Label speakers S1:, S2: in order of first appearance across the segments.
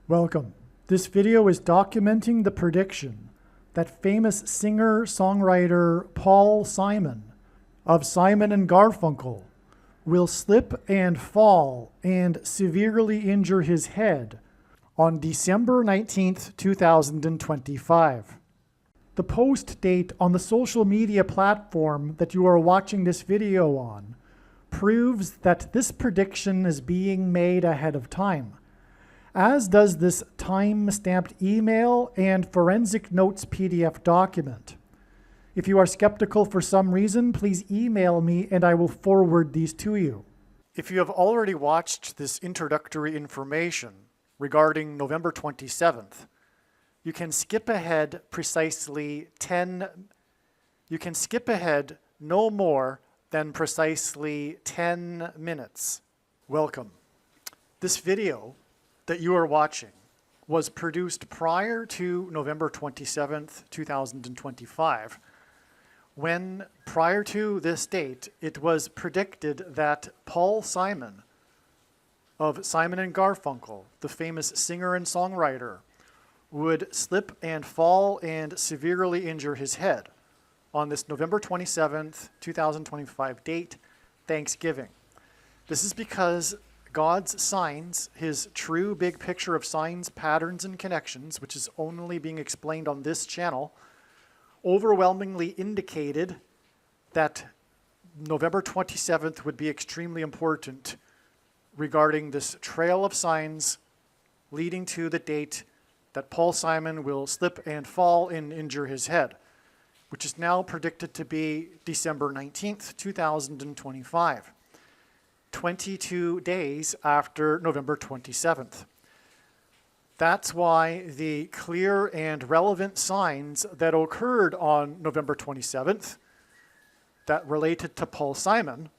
S1: Welcome. This video is documenting the prediction that famous singer-songwriter Paul Simon of Simon and Garfunkel will slip and fall and severely injure his head on December 19th, 2025. The post date on the social media platform that you are watching this video on proves that this prediction is being made ahead of time, as does this time-stamped email and forensic notes PDF document. If you are skeptical for some reason, please email me and I will forward these to you. If you have already watched this introductory information regarding November 27th, you can skip ahead no more than precisely 10 minutes. Welcome. This video that you are watching was produced prior to November 27th, 2025, when prior to this date, it was predicted that Paul Simon of Simon and Garfunkel, the famous singer and songwriter, would slip and fall and severely injure his head on this November 27th, 2025 date, Thanksgiving. This is because God's signs, his true big picture of signs, patterns, and connections, which is only being explained on this channel, overwhelmingly indicated that November 27th would be extremely important regarding this trail of signs leading to the date that Paul Simon will slip and fall and injure his head, which is now predicted to be December 19th, 2025, 22 days after November 27th. That's why the clear and relevant signs that occurred on November 27th that related to Paul Simon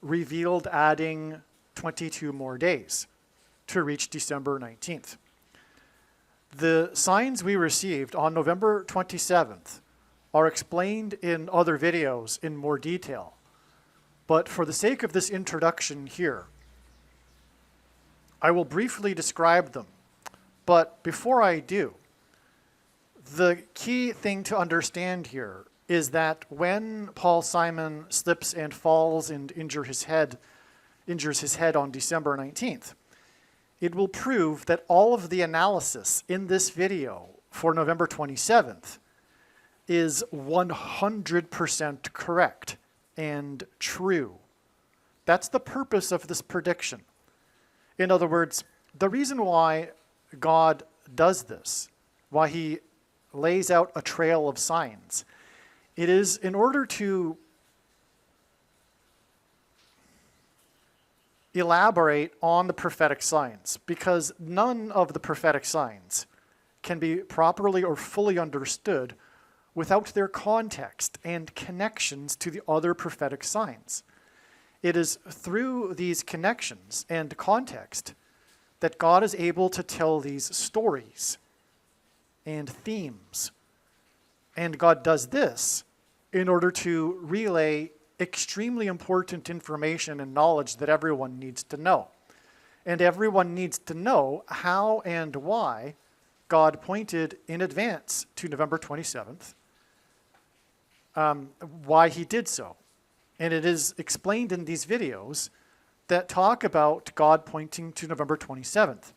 S1: revealed adding 22 more days to reach December 19th. The signs we received on November 27th are explained in other videos in more detail. But for the sake of this introduction here, I will briefly describe them. But before I do, the key thing to understand here is that when Paul Simon slips and falls and injures his head on December 19th, it will prove that all of the analysis in this video for November 27th is 100% correct and true. That's the purpose of this prediction. In other words, the reason why God does this, why he lays out a trail of signs, it is in order to elaborate on the prophetic signs, because none of the prophetic signs can be properly or fully understood without their context and connections to the other prophetic signs. It is through these connections and context that God is able to tell these stories and themes. And God does this in order to relay extremely important information and knowledge that everyone needs to know. And everyone needs to know how and why God pointed in advance to November 27th, why he did so. And it is explained in these videos that talk about God pointing to November 27th.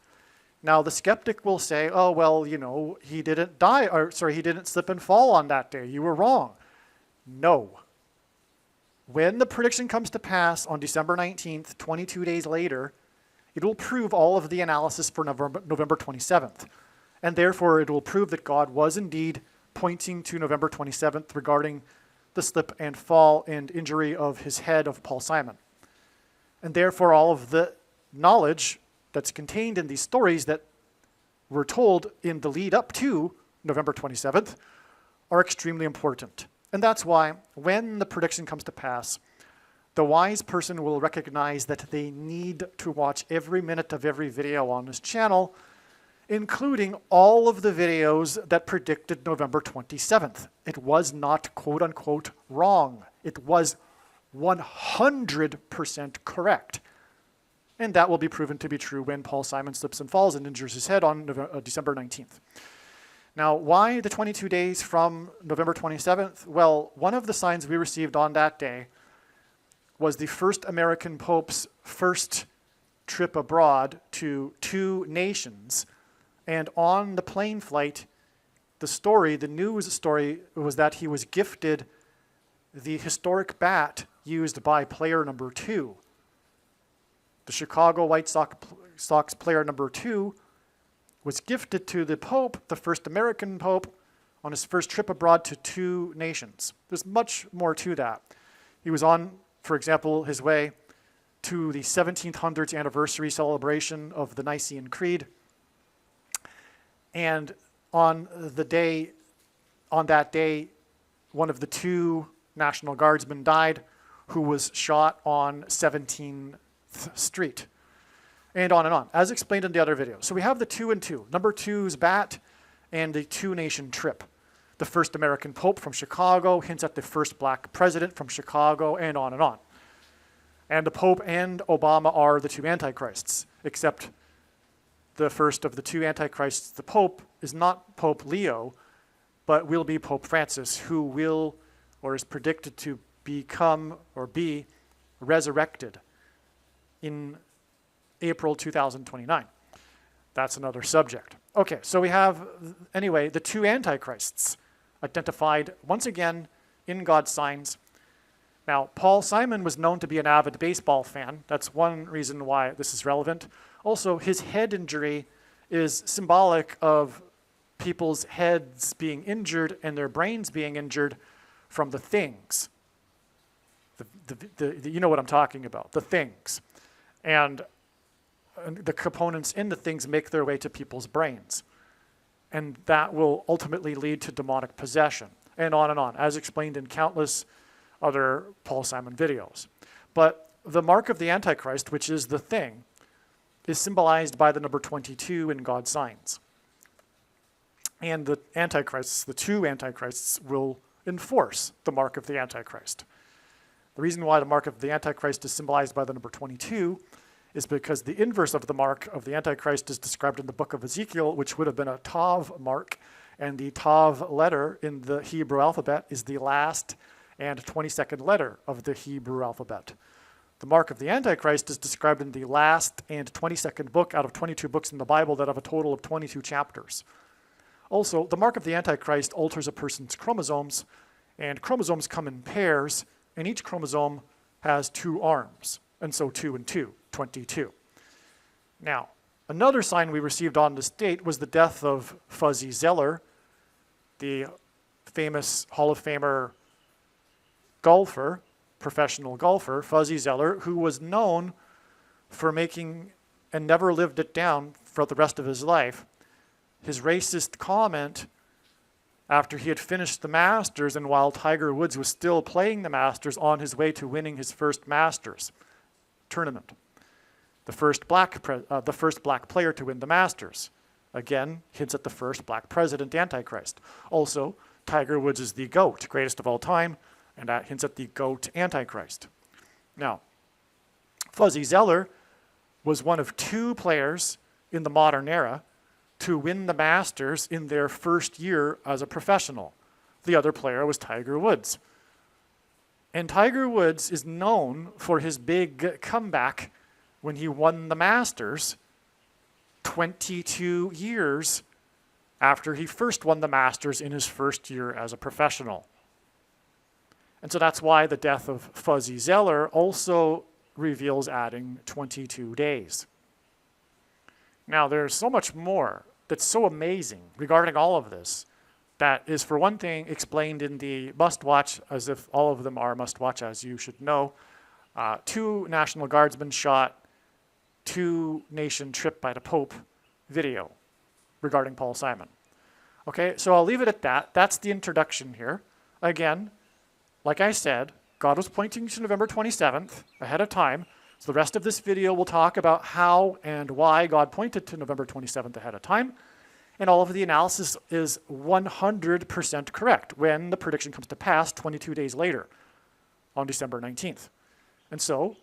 S1: Now, the skeptic will say, oh, well, you know, he didn't slip and fall on that day. You were wrong. No. When the prediction comes to pass on December 19th, 22 days later, it will prove all of the analysis for November 27th. And therefore, it will prove that God was indeed pointing to November 27th regarding the slip and fall and injury of his head of Paul Simon. And therefore, all of the knowledge that's contained in these stories that were told in the lead up to November 27th are extremely important. And that's why when the prediction comes to pass, the wise person will recognize that they need to watch every minute of every video on this channel, including all of the videos that predicted November 27th. It was not quote unquote wrong. It was 100% correct. And that will be proven to be true when Paul Simon slips and falls and injures his head on December 19th. Now, why the 22 days from November 27th? Well, one of the signs we received on that day was the first American Pope's first trip abroad to 2 nations. And on the plane flight, the news story was that he was gifted the historic bat used by player number 2. The Chicago White Sox player number 2 was gifted to the Pope, the first American Pope, on his first trip abroad to 2 nations. There's much more to that. He was on, for example, his way to the 1700s anniversary celebration of the Nicene Creed. And on that day, one of the 2 National Guardsmen died, who was shot on 17th Street. And on, as explained in the other video. So we have the 2 and 2, number 2's bat and the 2-nation trip. The first American Pope from Chicago hints at the first black president from Chicago, and on and on. And the Pope and Obama are the 2 antichrists, except the first of the 2 antichrists, the Pope, is not Pope Leo, but will be Pope Francis, who will, or is predicted to become or be resurrected in April 2029. That's another subject. Okay, so we have, anyway, the 2 antichrists identified once again in God's signs. Now, Paul Simon was known to be an avid baseball fan. That's one reason why this is relevant. Also, his head injury is symbolic of people's heads being injured and their brains being injured from the things. You know what I'm talking about, the things. And the components in the things make their way to people's brains. And that will ultimately lead to demonic possession, and on, as explained in countless other Paul Simon videos. But the mark of the Antichrist, which is the thing, is symbolized by the number 22 in God's signs. And the Antichrists, the 2 Antichrists, will enforce the mark of the Antichrist. The reason why the mark of the Antichrist is symbolized by the number 22 is because the inverse of the mark of the Antichrist is described in the book of Ezekiel, which would have been a Tav mark, and the Tav letter in the Hebrew alphabet is the last and 22nd letter of the Hebrew alphabet. The mark of the Antichrist is described in the last and 22nd book out of 22 books in the Bible that have a total of 22 chapters. Also, the mark of the Antichrist alters a person's chromosomes, and chromosomes come in pairs, and each chromosome has 2 arms, and so 2 and 2, 22. Now, another sign we received on this date was the death of Fuzzy Zoeller, the famous Hall of Famer golfer, professional golfer, Fuzzy Zoeller, who was known for making, and never lived it down for the rest of his life, his racist comment after he had finished the Masters and while Tiger Woods was still playing the Masters on his way to winning his first Masters tournament. The first black player to win the Masters. Again, hints at the first black president, Antichrist. Also, Tiger Woods is the GOAT, greatest of all time, and that hints at the GOAT Antichrist. Now, Fuzzy Zoeller was one of 2 players in the modern era to win the Masters in their first year as a professional. The other player was Tiger Woods. And Tiger Woods is known for his big comeback when he won the Masters 22 years after he first won the Masters in his first year as a professional. And so that's why the death of Fuzzy Zoeller also reveals adding 22 days. Now, there's so much more that's so amazing regarding all of this that is, for one thing, explained in the must-watch, as if all of them are must-watch, as you should know. 2 National Guardsmen shot, 2-nation trip by the Pope video regarding Paul Simon. Okay, so I'll leave it at that. That's the introduction here. Again, like I said, God was pointing to November 27th ahead of time. So the rest of this video will talk about how and why God pointed to November 27th ahead of time. And all of the analysis is 100% correct when the prediction comes to pass 22 days later on December 19th. And so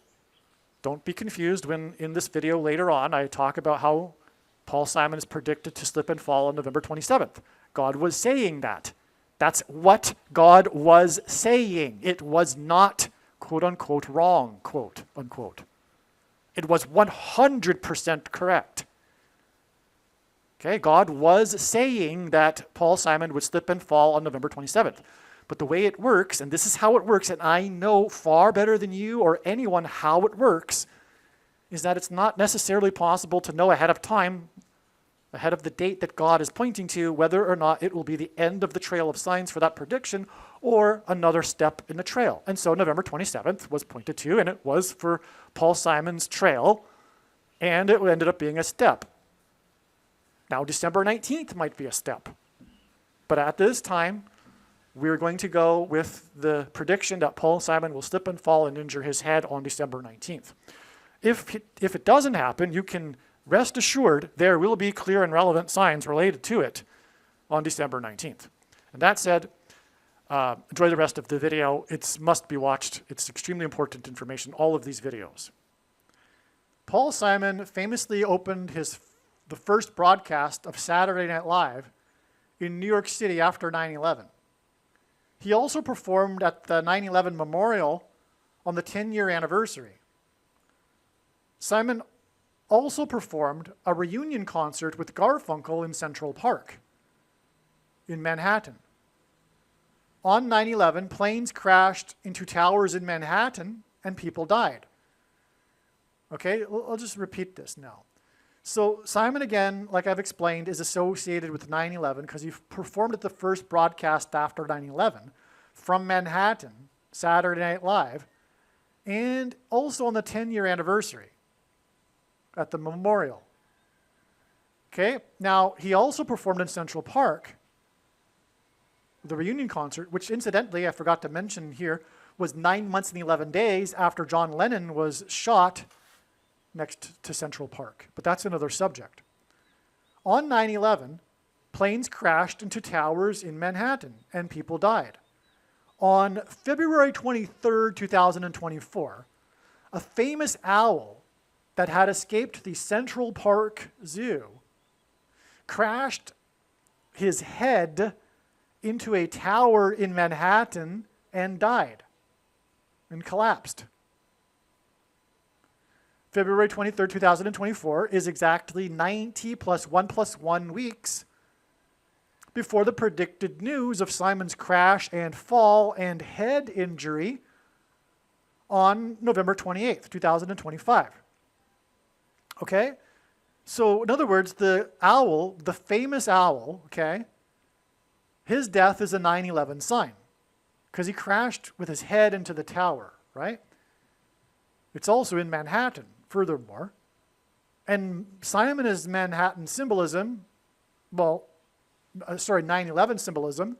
S1: Don't be confused when in this video later on I talk about how Paul Simon is predicted to slip and fall on November 27th. God was saying that. That's what God was saying. It was not, quote unquote, wrong, quote unquote. It was 100% correct. Okay, God was saying that Paul Simon would slip and fall on November 27th. But the way it works, and this is how it works, and I know far better than you or anyone how it works, is that it's not necessarily possible to know ahead of time, ahead of the date that God is pointing to, whether or not it will be the end of the trail of signs for that prediction or another step in the trail. And so November 27th was pointed to, and it was for Paul Simon's trail, and it ended up being a step. Now December 19th might be a step. But at this time, we're going to go with the prediction that Paul Simon will slip and fall and injure his head on December 19th. If it doesn't happen, you can rest assured there will be clear and relevant signs related to it on December 19th. And that said, enjoy the rest of the video. It must be watched. It's extremely important information, all of these videos. Paul Simon famously opened the first broadcast of Saturday Night Live in New York City after 9/11. He also performed at the 9/11 memorial on the 10-year anniversary. Simon also performed a reunion concert with Garfunkel in Central Park in Manhattan. On 9/11, planes crashed into towers in Manhattan and people died. Okay, I'll just repeat this now. So Simon, again, like I've explained, is associated with 9/11 because he performed at the first broadcast after 9/11 from Manhattan, Saturday Night Live, and also on the 10-year anniversary at the memorial. Okay, now he also performed in Central Park, the reunion concert, which incidentally, I forgot to mention here, was 9 months and 11 days after John Lennon was shot next to Central Park. But that's another subject. On 9/11, planes crashed into towers in Manhattan and people died. On February 23rd, 2024, a famous owl that had escaped the Central Park Zoo crashed his head into a tower in Manhattan and died and collapsed. February 23rd, 2024 is exactly 90 plus 1 plus 1 weeks before the predicted news of Simon's crash and fall and head injury on November 28th, 2025. Okay? So in other words, the owl, the famous owl, okay, his death is a 9/11 sign because he crashed with his head into the tower, right? It's also in Manhattan, furthermore. And Simon is Manhattan symbolism, 9/11 symbolism,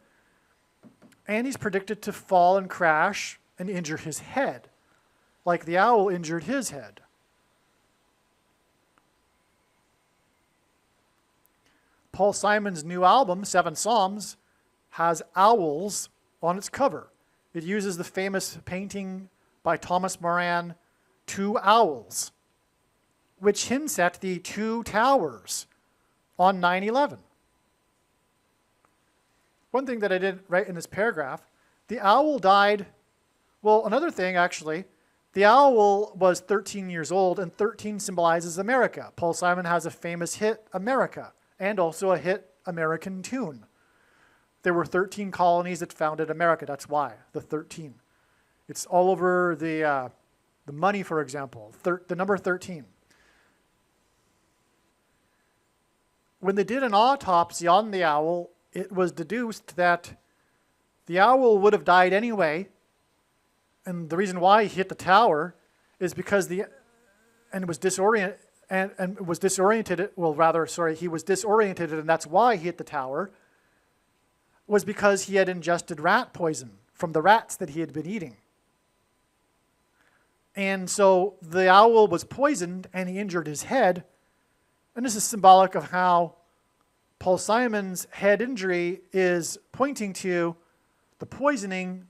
S1: and he's predicted to fall and crash and injure his head, like the owl injured his head. Paul Simon's new album, 7 Psalms, has owls on its cover. It uses the famous painting by Thomas Moran, 2 owls, which hints at the 2 towers on 9/11. One thing that I didn't write in this paragraph, the owl died, well, another thing actually, the owl was 13 years old and 13 symbolizes America. Paul Simon has a famous hit, America, and also a hit American tune. There were 13 colonies that founded America. That's why, the 13. It's all over the money, for example, the number 13. When they did an autopsy on the owl, it was deduced that the owl would have died anyway, and the reason why he hit the tower is because he was disoriented, and that's why he hit the tower, was because he had ingested rat poison from the rats that he had been eating. And so the owl was poisoned and he injured his head, and this is symbolic of how Paul Simon's head injury is pointing to the poisoning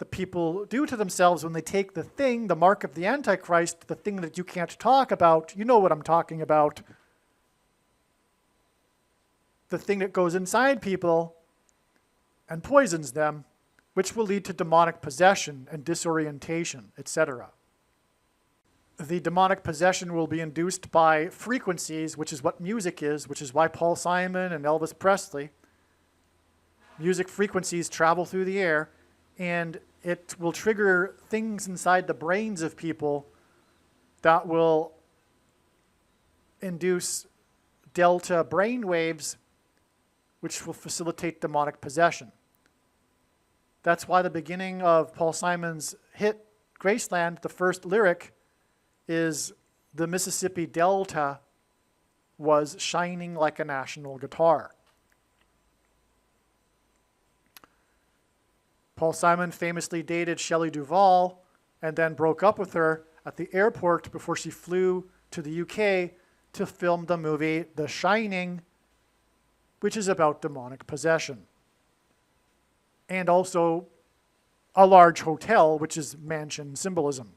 S1: the people do to themselves when they take the thing, the mark of the Antichrist, the thing that you can't talk about, you know what I'm talking about, the thing that goes inside people and poisons them, which will lead to demonic possession and disorientation, etc. The demonic possession will be induced by frequencies, which is what music is, which is why Paul Simon and Elvis Presley, music frequencies travel through the air, and it will trigger things inside the brains of people that will induce delta brain waves, which will facilitate demonic possession. That's why the beginning of Paul Simon's hit Graceland, the first lyric, is the Mississippi Delta was shining like a national guitar. Paul Simon famously dated Shelley Duvall and then broke up with her at the airport before she flew to the UK to film the movie The Shining, which is about demonic possession. And also a large hotel, which is mansion symbolism.